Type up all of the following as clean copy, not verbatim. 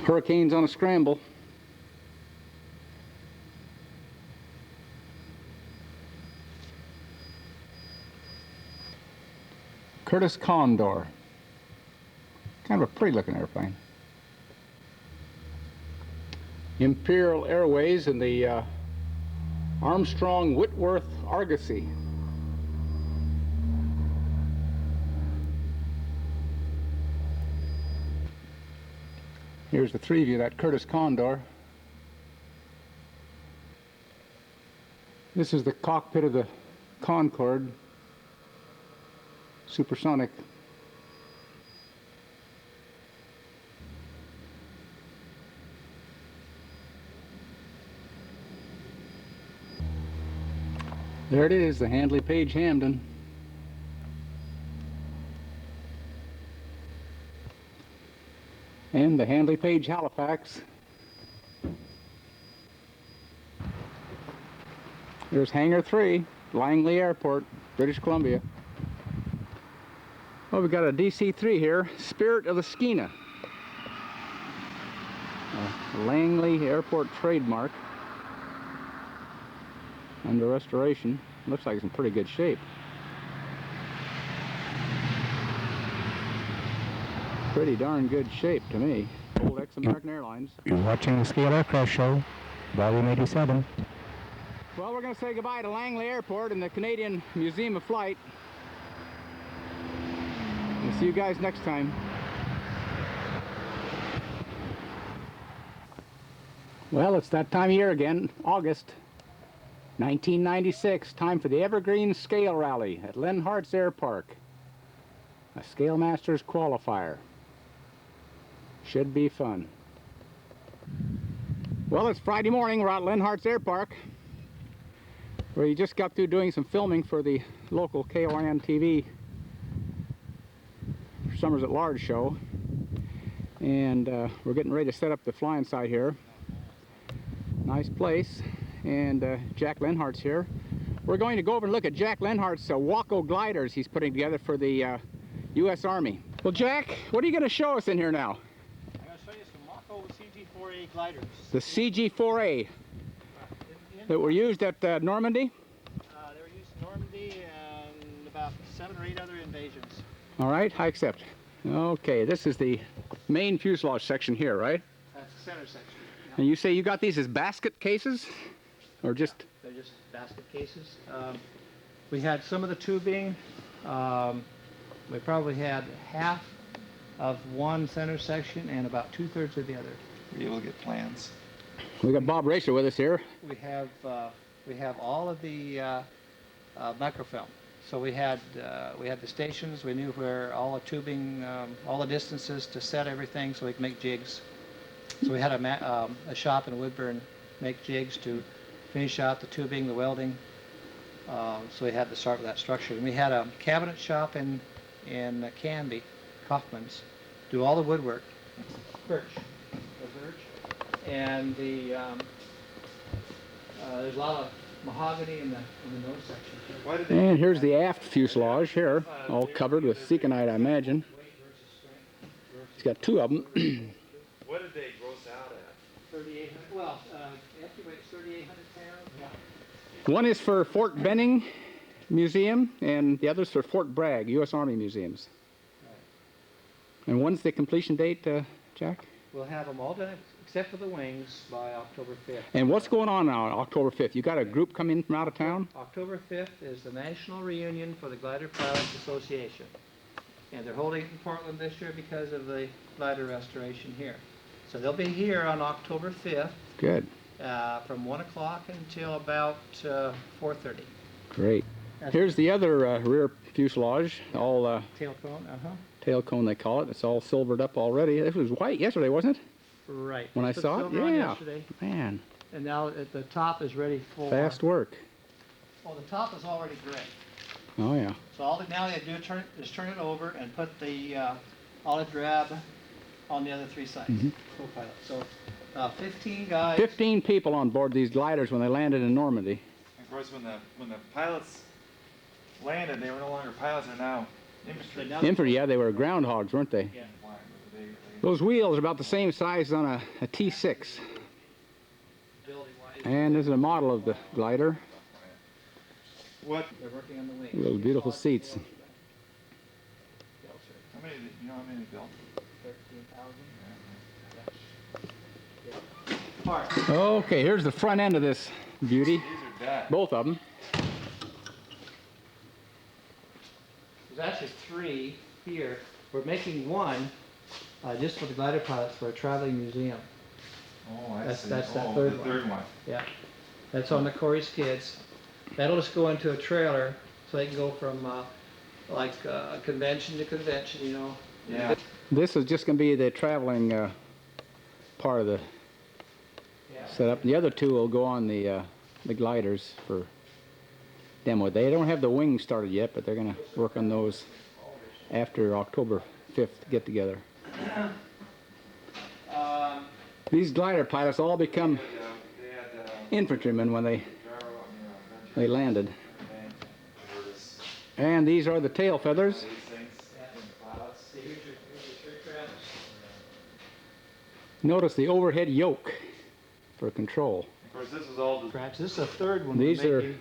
Hurricanes on a scramble. Curtiss Condor. Kind of a pretty looking airplane. Imperial Airways and the Armstrong Whitworth Argosy. Here's the 3 view of that Curtiss Condor. This is the cockpit of the Concorde supersonic. There it is, the Handley Page Hamden. And the Handley Page Halifax. There's Hangar 3, Langley Airport, British Columbia. Well, we've got a DC-3 here, Spirit of the Skeena. A Langley Airport trademark. Under restoration. Looks like it's in pretty good shape. Pretty darn good shape to me. Old ex-American Airlines. You're watching the Scale Aircraft Show, Volume 87. Well, we're going to say goodbye to Langley Airport and the Canadian Museum of Flight. We'll see you guys next time. Well, it's that time of year again, August 1996. Time for the Evergreen Scale Rally at Lenhart's Air Park. A Scale Masters Qualifier. Should be fun. Well, it's Friday morning. We're at Lenhart's Air Park, where you just got through doing some filming for the local KORN TV Summers at Large show. And we're getting ready to set up the flying site here. Nice place. And Jack Lenhart's here. We're going to go over and look at Jack Lenhart's Waco gliders he's putting together for the U.S. Army. Well, Jack, what are you going to show us in here now? I'm going to show you some Waco CG-4A gliders. The CG-4A that were used at Normandy? They were used in Normandy and about 7 or 8 other invasions. All right, I accept. Okay, this is the main fuselage section here, right? That's the center section. Yeah. And you say you got these as basket cases? Or just... They're just basket cases. We had some of the tubing. We probably had half of one center section and about 2/3 of the other. Were you able to get plans? We got Bob Racer with us here. We have all of the microfilm. So we had the stations. We knew where all the tubing, all the distances to set everything, so we could make jigs. So we had a shop in Woodburn make jigs to finish out the tubing, the welding. So we had to start with that structure. And we had a cabinet shop in Canby, Kaufman's, do all the woodwork. Birch. And there's a lot of mahogany in the nose section. And here's the aft fuselage here, all covered with seconite, I imagine. He's got 2 of them. What did they gross out at? 3,800. Well, empty weight's 3,800 pounds. Yeah. One is for Fort Benning Museum, and the other's for Fort Bragg, U.S. Army Museums. Right. And when's the completion date, Jack? We'll have them all done, except for the wings, by October 5th. And what's going on now, October 5th? You got a group coming from out of town? October 5th is the National Reunion for the Glider Pilots Association. And they're holding it in Portland this year because of the glider restoration here. So they'll be here on October 5th. Good. From 1 o'clock until about 4:30. Great. Here's the other rear fuselage, all tail cone, tail cone they call it. It's all silvered up already. It was white yesterday, wasn't it? Right. When I saw it, yeah. Yesterday. Man. And now the top is ready for... Fast work. Well, the top is already gray. Oh, yeah. So all that now they have to do is turn it over and put the olive drab on the other 3 sides. Co-pilot. So 15 guys. 15 people on board these gliders when they landed in Normandy. Of course, when the pilots landed, they were no longer pilots; they're now infantry. Infantry, yeah, they were groundhogs, weren't they? Yeah. Those wheels are about the same size on a T6. And this is a model of the glider. What? They're working on the wings. Those beautiful seats. How many, you know how many built? 13,000. Okay, here's the front end of this beauty. These are dead. Both of them. There's actually 3 here. We're making one just for the glider pilots for a traveling museum. Oh, I That's- see. that's that Oh, third the one. third one. Yeah, that's on the Corey's kids. That'll just go into a trailer so they can go from like convention to convention, you know. Yeah. This is just going to be the traveling part of the Yeah. setup. The other two will go on the gliders for demo. They don't have the wings started yet, but they're going to work on those after October 5th get together. These glider pilots all become They had, infantrymen when they Jarrow, landed. Curtis, And these are the tail feathers. these things, pilots. See, here's your 3 traps. Notice the overhead yoke for control. Of course, this is all. Traps. This is the third one. These we're are making.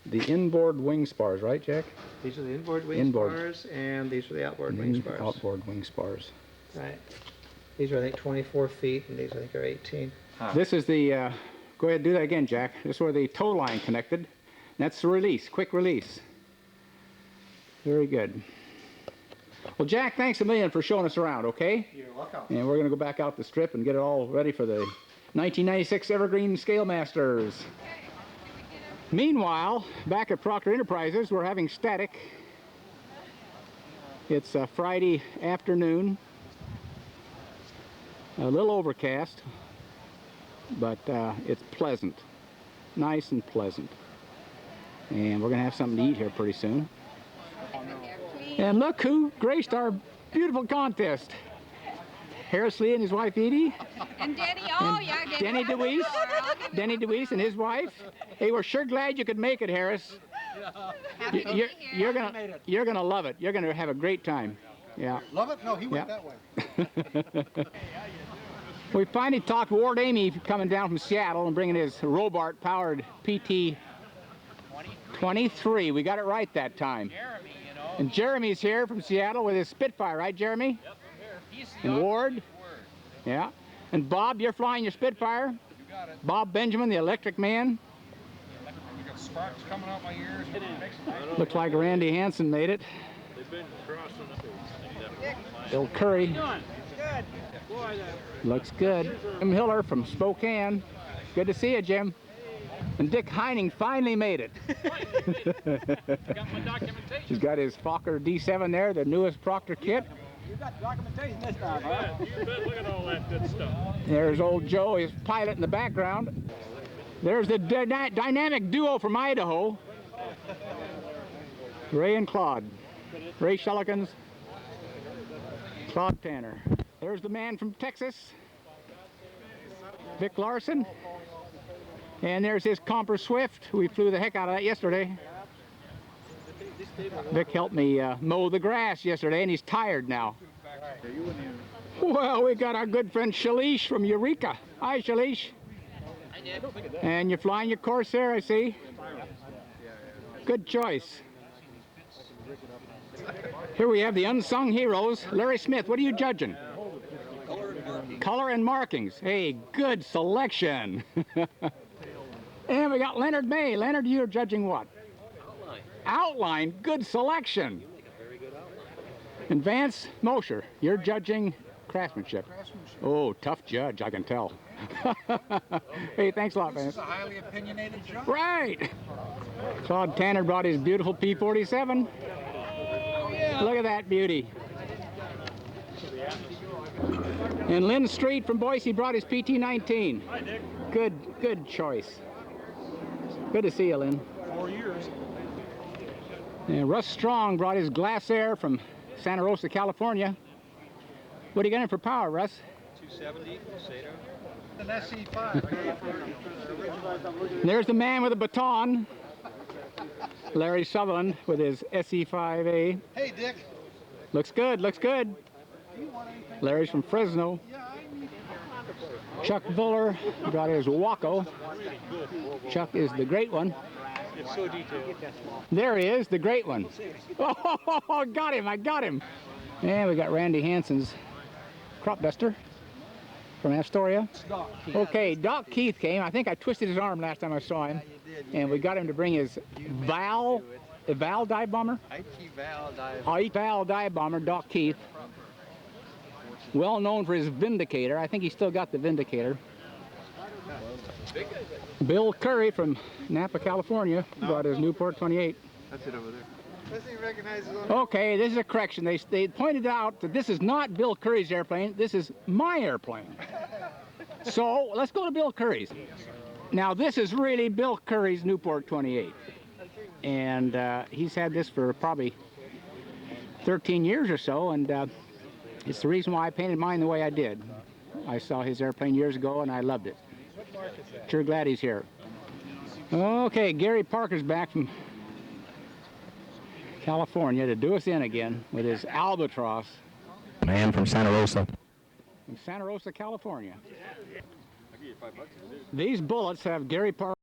the inboard wing spars, right, Jack? These are the inboard wing Inboard. spars, and these are the outboard wing spars. Outboard wing spars. Right. These are, I think, 24 feet, and these, I think, are 18. This is the, go ahead and do that again, Jack. This is where the tow line connected. That's the release, quick release. Very good. Well, Jack, thanks a million for showing us around, okay? You're welcome. And we're going to go back out the strip and get it all ready for the 1996 Evergreen Scale Masters. Meanwhile, back at Proctor Enterprises, we're having static. It's a Friday afternoon. A little overcast, but it's pleasant. Nice and pleasant. And we're going to have something to eat here pretty soon. And look who graced our beautiful contest. Harris Lee and his wife Edie. And Denny, oh yeah, Denny DeWeese. Denny DeWeese and his wife. Hey, we're sure glad you could make it, Harris. You're gonna love it. You're gonna have a great time. Yeah. Love it? No, he went Yeah. that way. We finally talked Ward Amy coming down from Seattle and bringing his Robart powered PT 23. We got it right that time. Jeremy, you know. And Jeremy's here from Seattle with his Spitfire, right, Jeremy? Yep, I'm here. He's the And Ward? Word. Yeah. And Bob, you're flying your Spitfire? You got it. Bob Benjamin, the electric man. We got sparks coming out my ears. Looks like Randy Hansen made it. They've been crossing up. Bill Curry. Good. Boy, Looks good. Jim Hiller from Spokane. Good to see you, Jim. And Dick Heining finally made it. got my documentation. He's got his Fokker D7 there, the newest Proctor kit. You got documentation this time, huh? You bet. Look at all that good stuff. There's old Joe, his pilot in the background. There's the dynamic duo from Idaho. Ray and Claude. Ray Shellikins, Claude Tanner. There's the man from Texas, Vic Larson. And there's his Comper Swift. We flew the heck out of that yesterday. Vic helped me mow the grass yesterday, and he's tired now. Well, we got our good friend Shalish from Eureka. Hi, Shalish. And you're flying your Corsair, I see. Good choice. Here we have the unsung heroes. Larry Smith, what are you judging? Color and markings. Hey, good selection. And we got Leonard May. Leonard, you're judging what? Outline. Outline, good selection. Very good outline. And Vance Mosher, you're judging craftsmanship. Oh, tough judge, I can tell. Hey, thanks a lot, Vance. This is a highly opinionated job. Right. Claude Tanner brought his beautiful P-47. Look at that beauty. And Lynn Street from Boise brought his PT-19. Hi, Dick. Good choice. Good to see you, Lynn. 4 years. And Russ Strong brought his Glass Air from Santa Rosa, California. What are you getting for power, Russ? 270, Sato. An SE5. And there's the man with a baton, Larry Sutherland with his SE5A. Hey, Dick. Looks good, looks good. Larry's from Fresno. Chuck Buller got his Waco. Chuck is the great one. It's so detailed. There he is, the great one. Oh, got him, I got him. And we got Randy Hansen's crop duster from Astoria. Okay, Doc Keith came. I think I twisted his arm last time I saw him. And we got him to bring his Val dive bomber? Val dive bomber, Doc Keith. Well known for his Vindicator. I think he's still got the Vindicator. Bill Curry from Napa, California, brought his Newport 28. That's it over there. Okay, this is a correction. They pointed out that this is not Bill Curry's airplane. This is my airplane. So let's go to Bill Curry's. Now this is really Bill Curry's Newport 28. And he's had this for probably 13 years or so. And it's the reason why I painted mine the way I did. I saw his airplane years ago and I loved it. Sure glad he's here. Okay, Gary Parker's back from California to do us in again with his Albatross. Man from Santa Rosa. From Santa Rosa, California. These bullets have Gary Parker.